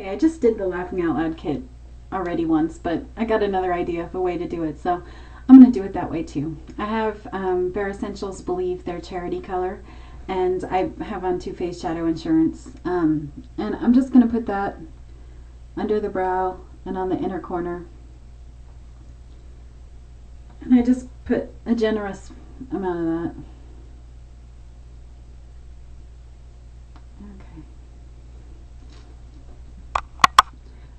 Okay, I just did the Laughing Out Loud kit already once, but I got another idea of a way to do it, so I'm going to do it that way too. I have Bare Essentials Believe, their charity color, and I have on Too Faced Shadow Insurance. And I'm just going to put that under the brow and on the inner corner. And I just put a generous amount of that.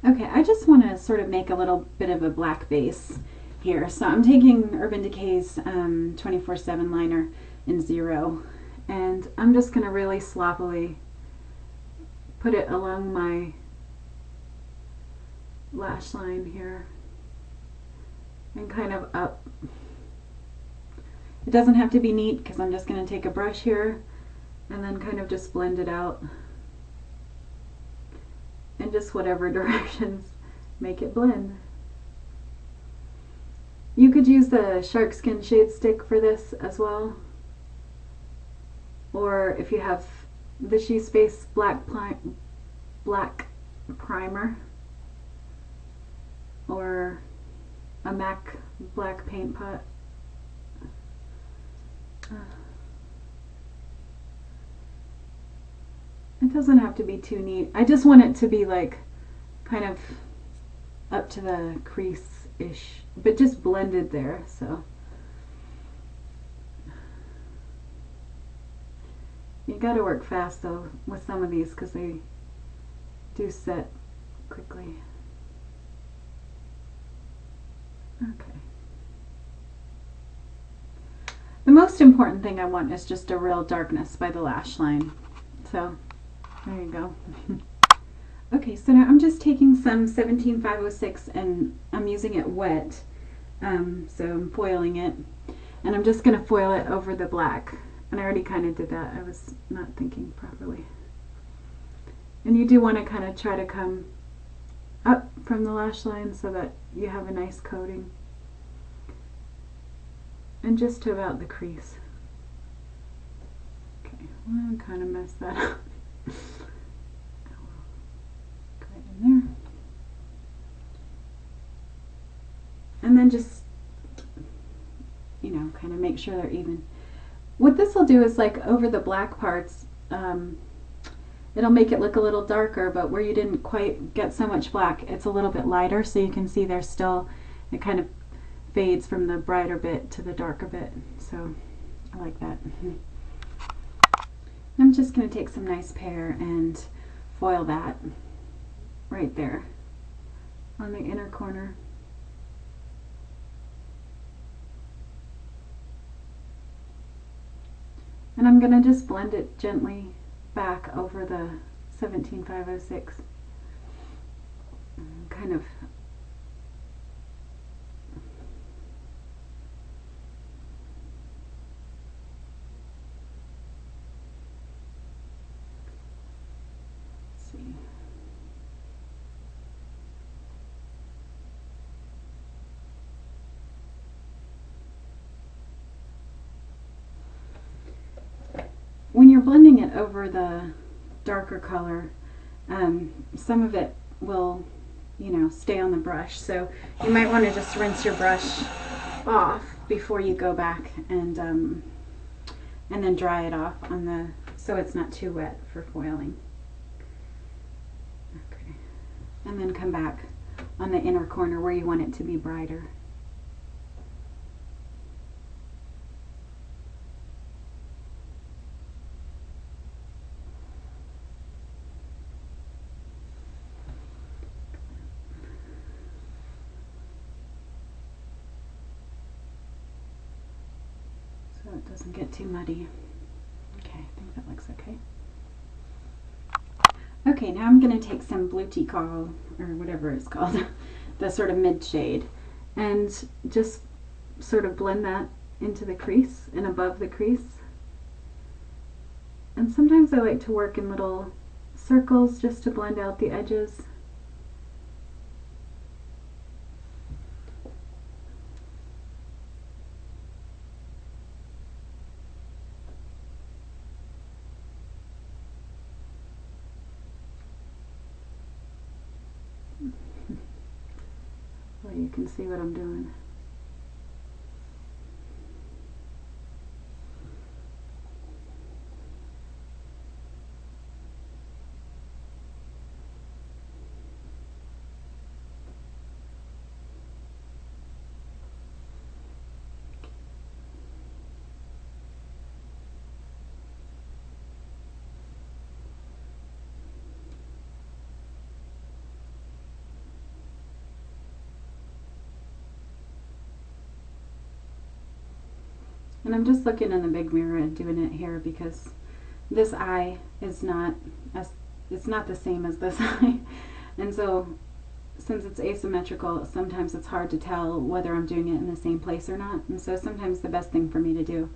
Okay, I just want to sort of make a little bit of a black base here. So I'm taking Urban Decay's 24/7 liner in 0, and I'm just going to really sloppily put it along my lash line here and kind of up. It doesn't have to be neat because I'm just going to take a brush here and then kind of just blend it out in just whatever directions make it blend. You could use the Shark Skin Shade Stick for this as well, or if you have the She Space Black Primer or a MAC Black Paint Pot. It doesn't have to be too neat. I just want it to be like kind of up to the crease-ish, but just blended there. So you got to work fast though with some of these because they do set quickly. Okay. The most important thing I want is just a real darkness by the lash line. So there you go. Okay, so now I'm just taking some 17506 and I'm using it wet. So I'm foiling it. And I'm just going to foil it over the black. And I already kind of did that. I was not thinking properly. And you do want to kind of try to come up from the lash line so that you have a nice coating. And just to about the crease. Okay, well, I kind of messed that up. Right in there. And then just, you know, kind of make sure they're even. What this will do is like over the black parts, it'll make it look a little darker, but where you didn't quite get so much black, it's a little bit lighter, so you can see there's still, it kind of fades from the brighter bit to the darker bit. So I like that. I'm just going to take some nice pear and foil that right there on the inner corner. And I'm going to just blend it gently back over the 17506. Kind of when you're blending it over the darker color, some of it will, you know, stay on the brush. So you might want to just rinse your brush off before you go back and then dry it off on the, so it's not too wet for foiling. Okay, and then come back on the inner corner where you want it to be brighter. So it doesn't get too muddy. Okay, I think that looks okay. Okay, now I'm going to take some blue tea coral, or whatever it's called, the sort of mid shade, and just sort of blend that into the crease and above the crease. And sometimes I like to work in little circles just to blend out the edges. way you can see what I'm doing. And I'm just looking in the big mirror and doing it here because this eye is not it's not the same as this eye. And so since it's asymmetrical, sometimes it's hard to tell whether I'm doing it in the same place or not. And so sometimes the best thing for me to do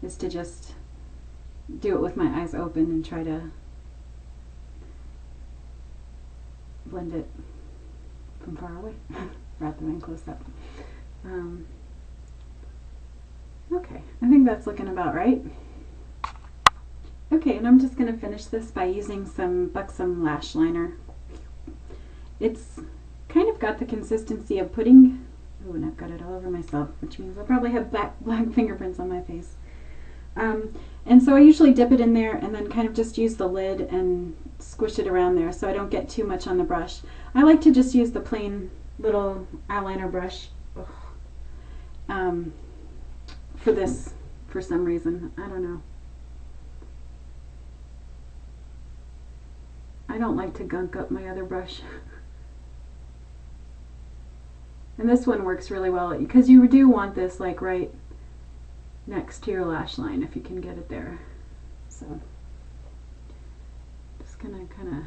is to just do it with my eyes open and try to blend it from far away rather than close up. Okay, I think that's looking about right. Okay, and I'm just going to finish this by using some Buxom lash liner. It's kind of got the consistency of pudding. Oh, and I've got it all over myself, which means I'll probably have black fingerprints on my face. And so I usually dip it in there and then kind of just use the lid and squish it around there so I don't get too much on the brush. I like to just use the plain little eyeliner brush for this for some reason. I don't know. I don't like to gunk up my other brush. And this one works really well because you do want this like right next to your lash line if you can get it there. So just gonna kind of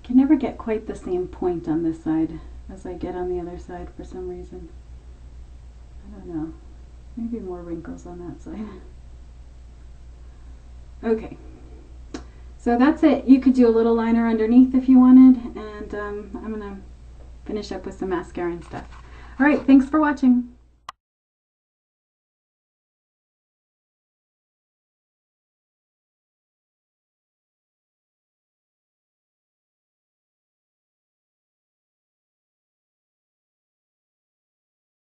can never get quite the same point on this side as I get on the other side for some reason. I don't know. Maybe more wrinkles on that side. Okay. So that's it. You could do a little liner underneath if you wanted, and I'm going to finish up with some mascara and stuff. Alright, thanks for watching.